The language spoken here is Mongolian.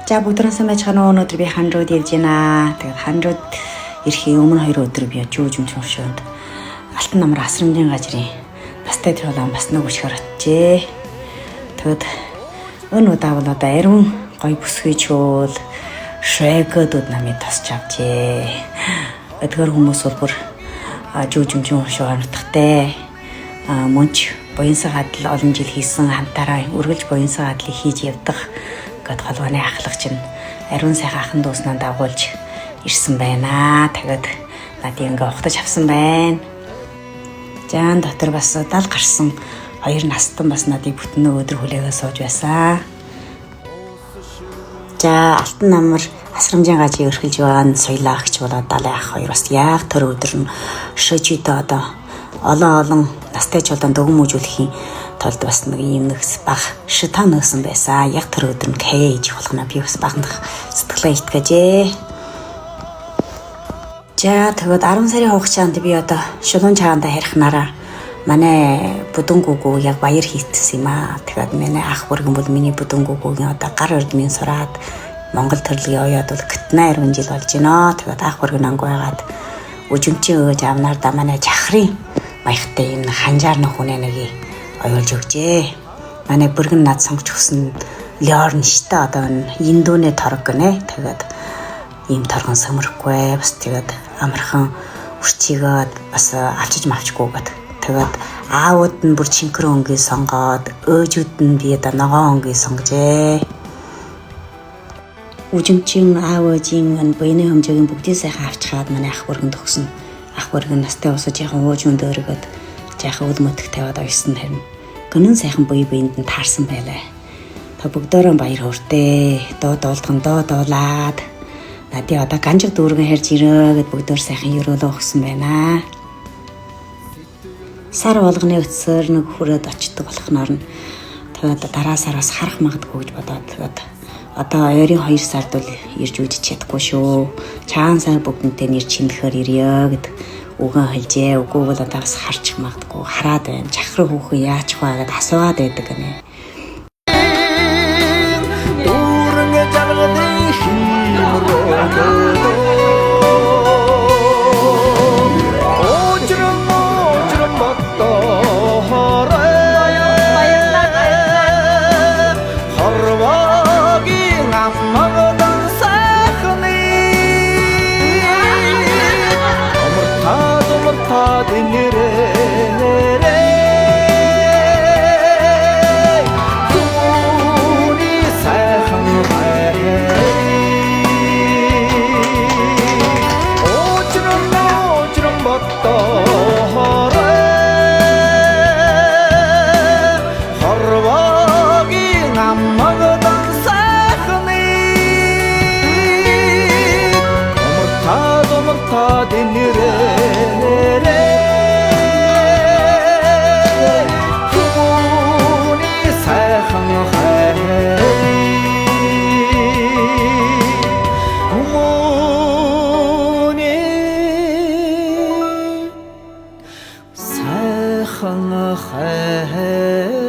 За бүгд сайн байцгаана уу? Өнөөдөр би хандрууд явж байна. Тэгээд хандрууд ирэхийн өмнө 2 өдөр би жүүж өмшөөнд Алтан намар асрамжийн газрын настай төлөөлөн бас нэг өчгөр очжээ. Тэгэд өн удаа бол одоо ариун гой бүсгүйчүүл шрэгэдүүд намайг тосч авчээ. Эдгээр хүмүүс бол бүр жүүж өмшөөр нутгатай мөнч буянсаг адал олон жил хийсэн хамтаараа үргэлж буянсаг адлыг хийж явдаг гэд холбооны ахлагч нь ариун сайхан ахын дууснаа дагуулж ирсэн байна. Тэгээд надыг ингээ ухтаж авсан байна. Жаан дотор бас 70 гарсан 2 настан бас надыг бүтэн өдөр хүлээгээ сууж байсан. За Алтан намар асрамжийн гажиг өрхөлж байгаа соёлаагч болоод далай ах хоёр бас яг тэр өдөр нь шөжидөө одоо олон настай чулуун дөгөн мөжүүлэхийн тулд бас нэг юм нэгс баг шитан нөөсөн байсан. Яг тэр өдөр нь кэж болгоно би бас багнах сэтгэлээ итгэжээ. За тэгээд 10 сарын хугацаанд би одоо шулуун чагаанда харихнараа манай бүдэнгүүгөө яг баяр хийцсэн юм аа. Тэгээд миний ах бүргэн бол миний бүдэнгүүгөөгийн одоо гар өрдмийн сураад Монгол төрлөгийн оёод бол 80 жил болж байна. Тэгээд ах бүргэн ангойгаад өжимчийн өөж авнаар да манай жахрын маягтай юм ханжаар нөх үнэ нэг оёолж өгчээ. Манай бүргэн над сонгож өгсөн леорн штэ одоо индүүнэ торог гинэ. Тэгээд ийм торгон söмөрхгүй бас тэгээд амархан үрчигээд бас авчиж мавчгүйгээд тэгээд аауд нь бүр чинкэр өнгийг сонгоод өөжүүд нь би одоо ногоон өнгийг сонгожээ. Үжимчин аав ээжийн буйны хэмжээгийн бүгдийг сайхан авчгаад манай ах бүргэн төгсөн. Ах бүргэн настай усаж яхан ууж өнд өргөд жаахан үл мөтг тавиад ойсон харин гүнэн сайхан буйнд нь таарсан байлаа. Та бүгдөө баяр хөөртэй. Доо дуулдган доо дуулаад надыг одоо ганжиг дүүргэн харж ирээ гэд бүгдөө сайхан өрөөлөө өгсөн байна. Сар болгоны өцсөр нэг хүрээд очдог болохноор нь тэгээд дараа сараас харах магадгүй гэж бодоод тэгээд одоо ойрын 2 сард бол ирж үдчих чадахгүй шүү. Чаан сар бүгднтэй нэр чиндэхээр ирээ гэд үгэн хэлжээ. Үгүй бол одоо бас харчих магадгүй. Хараад байна. Жахраа хүүхэн яачих вэ гэд асууад байдаг гэнэ. хайхан хайр